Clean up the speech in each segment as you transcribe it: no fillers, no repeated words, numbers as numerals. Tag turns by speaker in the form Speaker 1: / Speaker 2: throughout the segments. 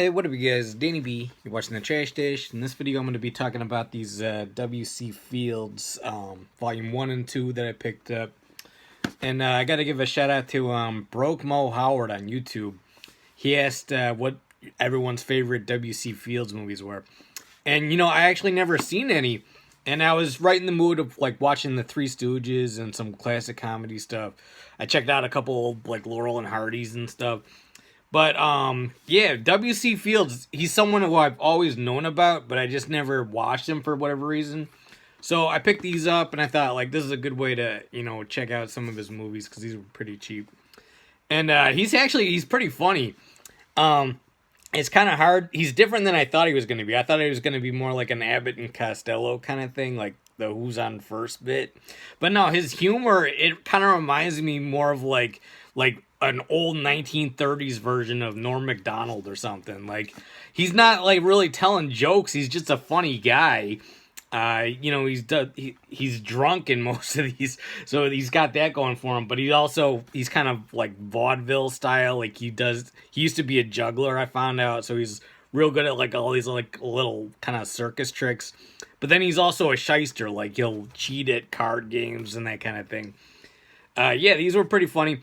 Speaker 1: Hey, what up, you guys? Danny B. You're watching the Trash Dish. In this video, I'm going to be talking about these W.C. Fields Volume 1 and 2 that I picked up. And I got to give a shout out to Broke Mo Howard on YouTube. He asked what everyone's favorite W.C. Fields movies were. And, I actually never seen any. And I was right in the mood of watching the Three Stooges and some classic comedy stuff. I checked out a couple old Laurel and Hardy's and stuff. But yeah, W.C. Fields, he's someone who I've always known about, but I just never watched him for whatever reason. So I picked these up and I thought this is a good way to, check out some of his movies because these were pretty cheap. And he's pretty funny. It's kind of hard. He's different than I thought he was going to be. I thought he was going to be more like an Abbott and Costello kind of thing, like the Who's on First bit. But no, his humor, it kind of reminds me more of like an old 1930s version of Norm Macdonald or something. He's not really telling jokes. He's just a funny guy. He's drunk in most of these, so he's got that going for him. But he's kind of like vaudeville style. He used to be a juggler, I found out, so he's real good at all these little kind of circus tricks. But then he's also a shyster. He'll cheat at card games and that kind of thing. Yeah, these were pretty funny.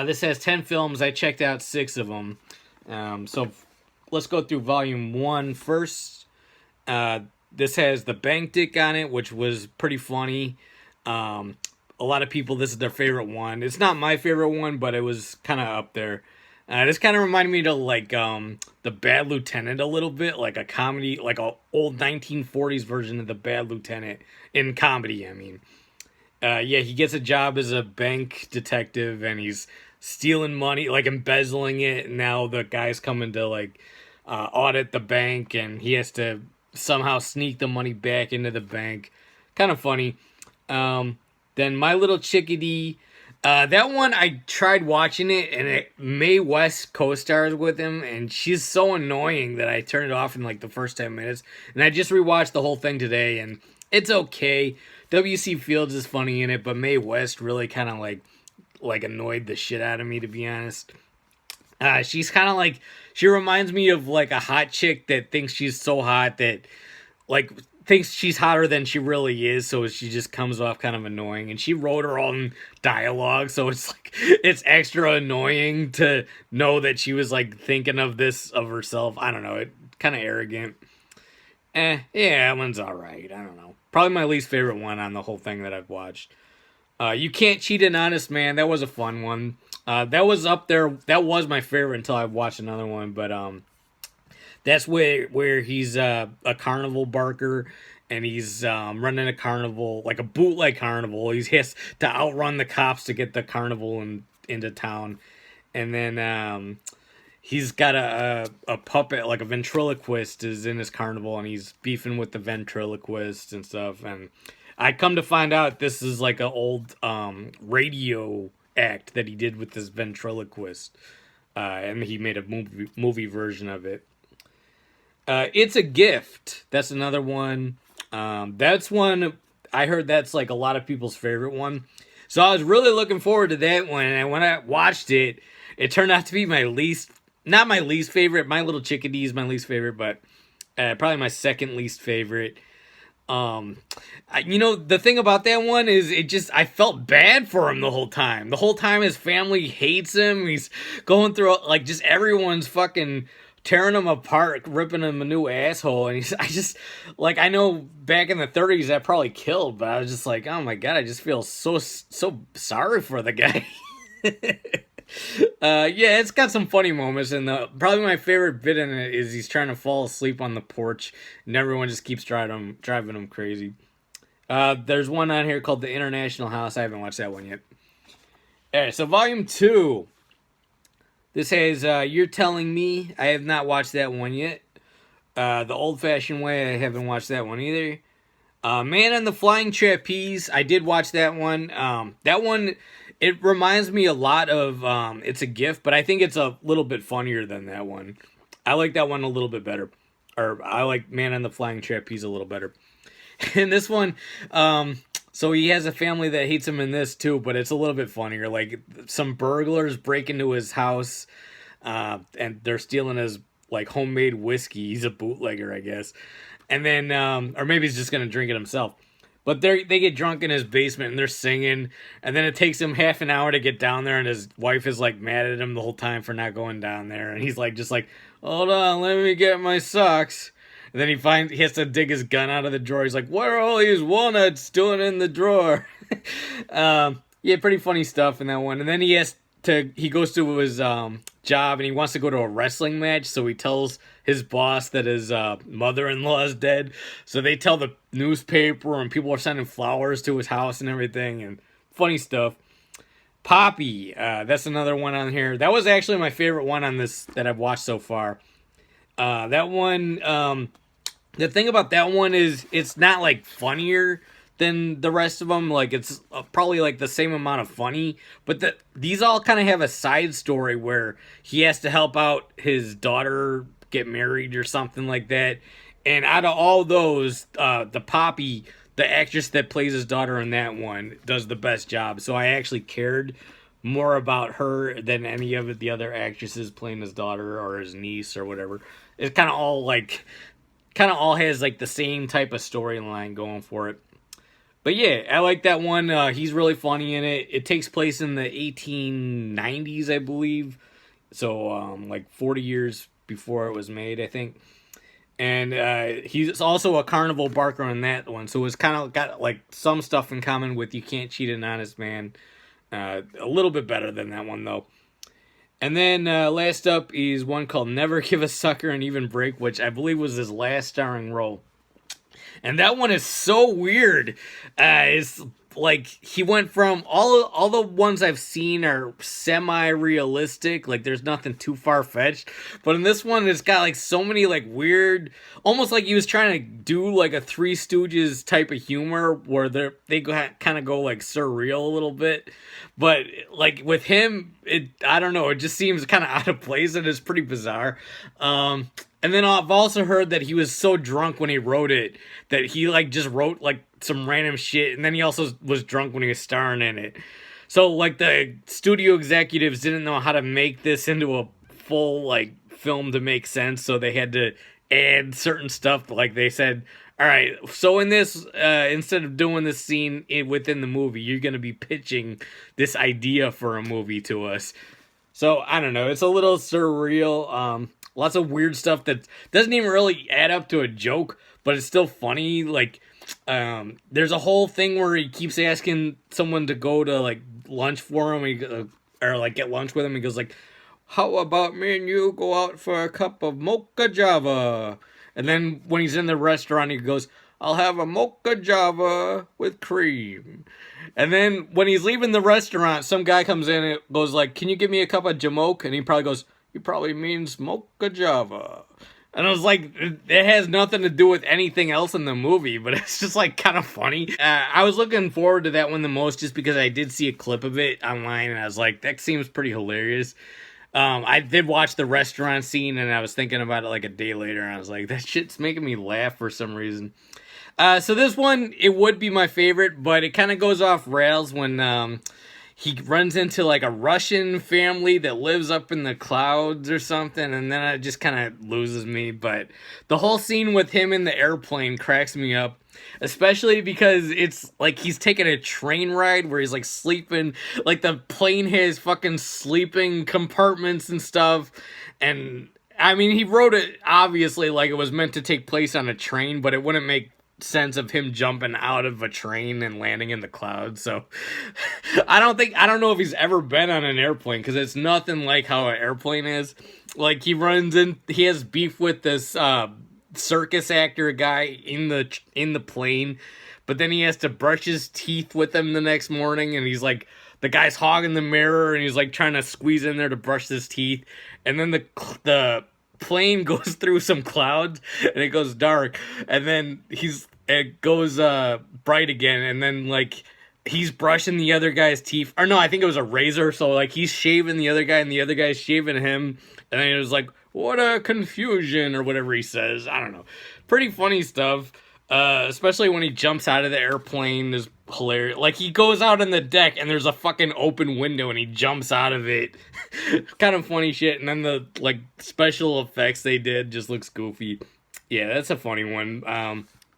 Speaker 1: This has 10 films. I checked out 6 of them. So let's go through volume 1 first. This has The Bank Dick on it, which was pretty funny. A lot of people, this is their favorite one. It's not my favorite one, but it was kind of up there. This kind of reminded me of The Bad Lieutenant a little bit, like a comedy, like a old 1940s version of The Bad Lieutenant in comedy, I mean. Yeah, he gets a job as a bank detective and he's stealing money, embezzling it. And now the guy's coming to audit the bank and he has to somehow sneak the money back into the bank. Kind of funny. Then My Little Chickadee. That one, I tried watching it and Mae West co-stars with him and she's so annoying that I turned it off in the first 10 minutes. And I just rewatched the whole thing today and it's okay. W.C. Fields is funny in it, but Mae West really kind of annoyed the shit out of me, to be honest. She's kind of she reminds me of a hot chick that thinks she's so hot that thinks she's hotter than she really is, so she just comes off kind of annoying. And she wrote her own dialogue, so it's extra annoying to know that she was thinking of this of herself. I don't know, it kind of arrogant. Yeah, that one's alright. I don't know. Probably my least favorite one on the whole thing that I've watched. You Can't Cheat an Honest Man. That was a fun one. That was up there. That was my favorite until I watched another one. But that's where he's a carnival barker and he's running a carnival, like a bootleg carnival. He has to outrun the cops to get the carnival into town. And then he's got a puppet, a ventriloquist is in his carnival and he's beefing with the ventriloquist and stuff. And I come to find out this is an old radio act that he did with this ventriloquist. And he made a movie version of it. It's a Gift. That's another one. That's one, I heard that's a lot of people's favorite one. So I was really looking forward to that one. And when I watched it, it turned out to be not my least favorite. My Little Chickadee is my least favorite, but probably my second least favorite. The thing about that one is I felt bad for him the whole time. The whole time his family hates him. He's going through just everyone's fucking tearing him apart, ripping him a new asshole. And I know back in the 30s that probably killed, but I was just oh my God, I just feel so sorry for the guy. Yeah, it's got some funny moments, and probably my favorite bit in it is he's trying to fall asleep on the porch, and everyone just keeps driving him crazy. There's one on here called The International House. I haven't watched that one yet. Alright, so volume 2. This has You're Telling Me. I have not watched that one yet. The Old Fashioned Way. I haven't watched that one either. Man on the Flying Trapeze. I did watch that one. That one, it reminds me a lot of It's a Gift, but I think it's a little bit funnier than that one. I like that one a little bit better. Or I like Man on the Flying Trapeze a little better. And this one, so he has a family that hates him in this too, but it's a little bit funnier. Some burglars break into his house, and they're stealing his like homemade whiskey. He's a bootlegger, I guess. And then, or maybe he's just gonna drink it himself. But they get drunk in his basement and they're singing, and then it takes him half an hour to get down there, and his wife is like mad at him the whole time for not going down there, and he's like just like, hold on, let me get my socks. And then he has to dig his gun out of the drawer. He's like, what are all these walnuts doing in the drawer? Yeah, pretty funny stuff in that one. And then he goes to his job and he wants to go to a wrestling match, so he tells his boss that his mother-in-law is dead. So they tell the newspaper, and people are sending flowers to his house and everything, and funny stuff. Poppy, that's another one on here. That was actually my favorite one on this that I've watched so far. That one, the thing about that one is it's not like funnier than the rest of them. Like it's probably like the same amount of funny, but these all kind of have a side story where he has to help out his daughter get married or something like that. And out of all those, the Poppy, the actress that plays his daughter in that one, does the best job. So I actually cared more about her than any of the other actresses playing his daughter or his niece or whatever. It's kind of all has like the same type of storyline going for it. But yeah, I like that one. He's really funny in it. It takes place in the 1890s, I believe. So like 40 years before it was made, I think. And he's also a carnival barker in that one. So it's kind of got like some stuff in common with You Can't Cheat an Honest Man. A little bit better than that one, though. And then last up is one called Never Give a Sucker an Even Break, which I believe was his last starring role. And that one is so weird. It's like he went from all the ones I've seen are semi-realistic, like there's nothing too far-fetched, but in this one it's got like so many like weird, almost like he was trying to do like a Three Stooges type of humor where they kind of go like surreal a little bit, but like with him, I don't know, it just seems kind of out of place and it's pretty bizarre. And then I've also heard that he was so drunk when he wrote it that he like just wrote like some random shit, and then he also was drunk when he was starring in it. So like the studio executives didn't know how to make this into a full like film to make sense, so they had to add certain stuff. Like they said, all right, so in this, instead of doing this scene within the movie, you're going to be pitching this idea for a movie to us. So I don't know, it's a little surreal. Lots of weird stuff that doesn't even really add up to a joke, but it's still funny. Like, there's a whole thing where he keeps asking someone to go to like lunch for him, or like get lunch with him. He goes like, "How about me and you go out for a cup of mocha java?" And then when he's in the restaurant, he goes, "I'll have a mocha java with cream." And then when he's leaving the restaurant, some guy comes in and goes like, "Can you give me a cup of jamoke?" And he probably goes, "He probably means mocha java." And I was like, it has nothing to do with anything else in the movie, but it's just like kind of funny. I was looking forward to that one the most just because I did see a clip of it online and I was like, that seems pretty hilarious. I did watch the restaurant scene and I was thinking about it like a day later and I was like, that shit's making me laugh for some reason. So this one, it would be my favorite, but it kind of goes off rails when he runs into like a Russian family that lives up in the clouds or something, and then it just kind of loses me. But the whole scene with him in the airplane cracks me up, especially because it's like he's taking a train ride where he's like sleeping, like the plane has fucking sleeping compartments and stuff. And I mean, he wrote it obviously like it was meant to take place on a train, but it wouldn't make sense of him jumping out of a train and landing in the clouds. So I don't know if he's ever been on an airplane, because it's nothing like how an airplane is. Like he has beef with this circus actor guy in the plane, but then he has to brush his teeth with him the next morning, and he's like, the guy's hogging the mirror and he's like trying to squeeze in there to brush his teeth, and then the plane goes through some clouds and it goes dark, and then it goes bright again, and then like he's brushing the other guy's teeth, or no, I think it was a razor, so like he's shaving the other guy and the other guy's shaving him, and then it was like, what a confusion, or whatever he says. I don't know, pretty funny stuff. Especially when he jumps out of the airplane, there's hilarious. Like, he goes out on the deck and there's a fucking open window and he jumps out of it. Kind of funny shit. And then the, like, special effects they did just looks goofy. Yeah, that's a funny one.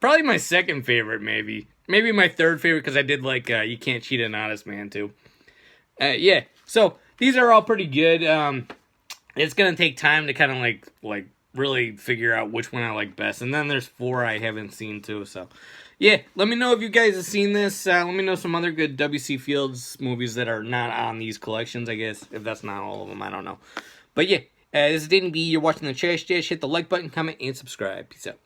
Speaker 1: Probably my second favorite, maybe. Maybe my third favorite, because I did like You Can't Cheat an Honest Man, too. Yeah, so these are all pretty good. It's going to take time to kind of, like really figure out which one I like best. And then there's 4 I haven't seen, too, so... Yeah, let me know if you guys have seen this. Let me know some other good W.C. Fields movies that are not on these collections, I guess. If that's not all of them, I don't know. But yeah, this is Danny B. You're watching The Trash Dish. Hit the like button, comment, and subscribe. Peace out.